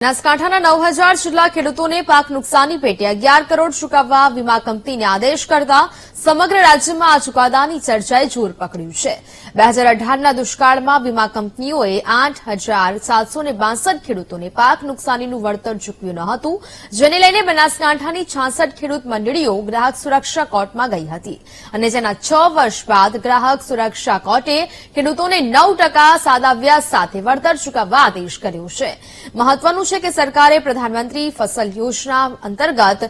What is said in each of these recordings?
બનાસકાંઠાના 9000 જેટલા ખેડૂતોને પાક નુકસાની પેટે 11 કરોડ ચૂકવવા વીમા કંપનીને આદેશ કરતા સમગ્ર રાજ્યમાં આ ચુકાદાની ચર્ચાએ જોર પકડ્યું છે। 2018ના દુષ્કાળમાં વીમા કંપનીઓએ 8762 ખેડૂતોને પાક નુકસાનીનું વળતર ચૂકવ્યું ન હતું, જેને લઈને બનાસકાંઠાની 66 ખેડૂત મંડળીઓ ગ્રાહક સુરક્ષા કોર્ટમાં ગઈ હતી અને જેના 6 વર્ષ બાદ ગ્રાહક સુરક્ષા કોર્ટે ખેડૂતોને 9% સાદા વ્યાજ સાથે વળતર ચૂકવવા આદેશ કર્યો છે। મહત્વનું છે કે સરકારે પ્રધાનમંત્રી ફસલ યોજના અંતર્ગત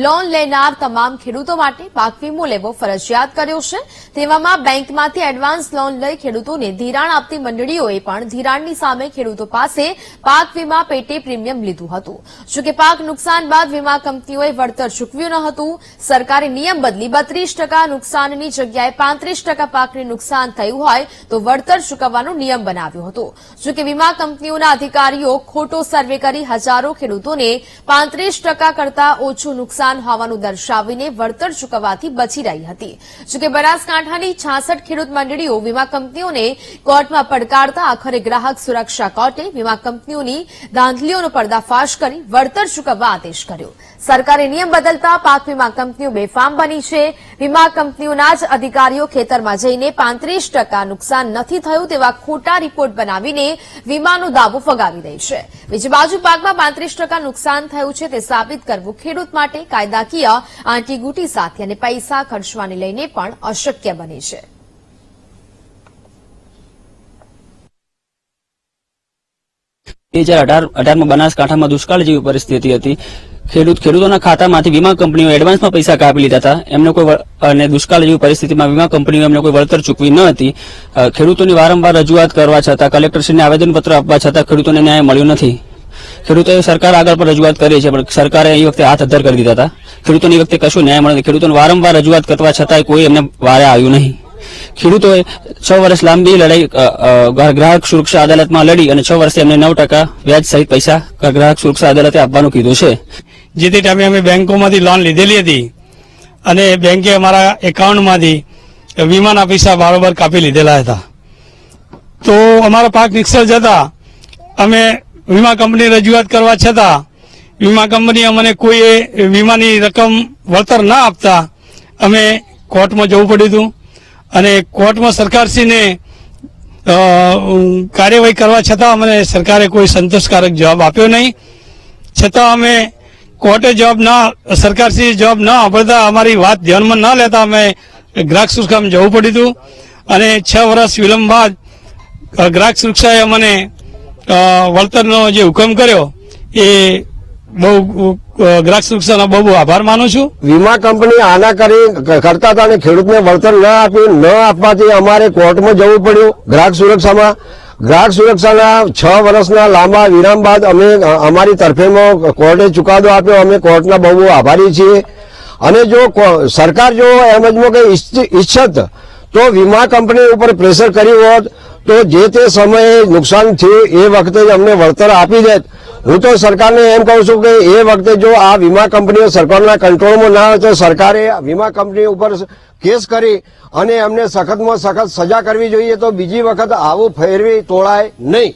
લોન લેનાર તમામ ખેડૂતો માટે પાક વીમો લેવો ફરજિયાત કર્યો છે। તેવામાં બેંકમાંથી એડવાન્સ લોન લઈ ખેડૂતોને ધિરાણ આપતી મંડળીઓએ પણ ધિરાણની સામે ખેડૂતો પાસે પાક વીમા પેટે પ્રીમિયમ લીધું હતું। જોકે પાક નુકસાન બાદ વીમા કંપનીઓએ વળતર ચૂકવ્યું ન હતું। સરકારે નિયમ બદલી 32% નુકસાનની જગ્યાએ 35% પાકને નુકસાન થયું હોય તો વળતર ચૂકવવાનો નિયમ બનાવ્યો હતો। જોકે વીમા કંપનીઓના અધિકારીઓ ખોટો સર્વે કરી હજારો ખેડૂતોને 35% કરતા ઓછું નુકસાન હોવાનું દર્શાવીને વળતર ચૂકવવાથી બચી રહી હતી। જોકે બનાસકાંઠાની 66 ખેડૂત મંડળીઓ વીમા કંપનીઓને કોર્ટમાં પડકારતા આખરે ગ્રાહક સુરક્ષા કોર્ટે વીમા કંપનીઓની ધાંધલીઓનો પર્દાફાશ કરી વળતર ચૂકવવા આદેશ કર્યો। સરકારે નિયમ બદલતા પાક વીમા કંપનીઓ બેફામ બની છે। વીમા કંપનીઓના જ અધિકારીઓ ખેતરમાં જઈને 35% નુકસાન નથી થયું તેવા ખોટા રિપોર્ટ બનાવીને વીમાનો દાવો ફગાવી દે છે। બીજી બાજુ પાકમાં 35% નુકસાન થયું છે તે સાબિત કરવું ખેડૂત માટે કાયદાકીય આંટીઘૂંટી સાથે અને પૈસા ખર્ચવાને લઈને પણ અશક્ય બને છે। 2018માં બનાસકાંઠામાં દુષ્કાળ જેવી પરિસ્થિતિ હતી। ખેડૂતોના ખાતામાંથી વીમા કંપનીઓ એડવાન્સમાં પૈસા કાપી લીધા હતા। એમને કોઈ અને દુષ્કાળ જેવી પરિસ્થિતિમાં વીમા કંપનીઓ એમને કોઈ વળતર ચૂકવી ન હતી। ખેડૂતોની વારંવાર રજૂઆત કરવા છતાં કલેક્ટરશ્રીને આવેદનપત્ર આપવા છતાં ખેડૂતોને ન્યાય મળ્યો નથી। ખેડૂતોએ સરકાર આગળ પર રજૂઆત કરી છે, પણ સરકારે એ વખતે હાથ અધ્ધર કરી દીધા હતા। ખેડૂતોની વખતે કશું ન્યાય મળ્યો નથી। ખેડૂતોને વારંવાર રજૂઆત કરવા છતાંય કોઈ એમને વારે આવ્યું નહીં। ખેડૂતોએ 6 વર્ષ લાંબી લડાઈ ગ્રાહક સુરક્ષા અદાલતમાં લડી અને 6 વર્ષે એમને 9% વ્યાજ સહિત પૈસા ગ્રાહક સુરક્ષા અદાલતે આપવાનું કીધું છે। જે તે ટાઈમે અમે બેંકોમાંથી લોન લીધેલી હતી અને બેંકે અમારા એકાઉન્ટમાંથી વીમાના પૈસા બરાબર કાપી લીધેલા હતા। તો અમારો પાક નિષ્ફળ જતા અમે વીમા કંપની રજૂઆત કરવા છતાં વીમા કંપની અમને કોઈ વીમાની રકમ વળતર ના આપતા અમે કોર્ટમાં જવું પડ્યું હતું અને કોર્ટમાં સરકારશ્રીને કાર્યવાહી કરવા છતાં અમને સરકારે કોઈ સંતોષકારક જવાબ આપ્યો નહીં। છતાં અમે કોર્ટે સરકારશ્રી જવાબ ન આપતા અમારી વાત ધ્યાનમાં ન લેતા અમે ગ્રાહક સુરક્ષામાં જવું પડ્યું હતું અને 6 વર્ષ વિલંબ બાદ ગ્રાહક સુરક્ષાએ અમને વળતરનો જે હુકમ કર્યો એ બહુ ગ્રાહક સુરક્ષાનો બહુ આભાર માનું છું। વીમા કંપની આના કરતા હતા અને ખેડૂતને વળતર ન આપવાથી અમારે કોર્ટમાં જવું પડ્યું ગ્રાહક સુરક્ષામાં। ગ્રાહક સુરક્ષાના 6 વર્ષના લાંબા વિરામ બાદ અમે અમારી તરફેણમાં કોર્ટે ચુકાદો આપ્યો। અમે કોર્ટના બહુ આભારી છીએ અને જો સરકાર જો એમ જ કે ઈચ્છત તો વીમા કંપની ઉપર પ્રેશર કર્યું હોત તો જે તે સમયે નુકસાન થયું એ વખતે જ અમને વળતર આપી દેત। હું તો સરકારને એમ કહું છું કે એ વખતે જો આ વીમા કંપનીઓ સરકારના કંટ્રોલમાં ના હોય તો સરકારે વીમા કંપની ઉપર કેસ કરી અને અમને સખતમાં સખત સજા કરવી જોઈએ, તો બીજી વખત આવું ફેરવી તોળાય નહીં।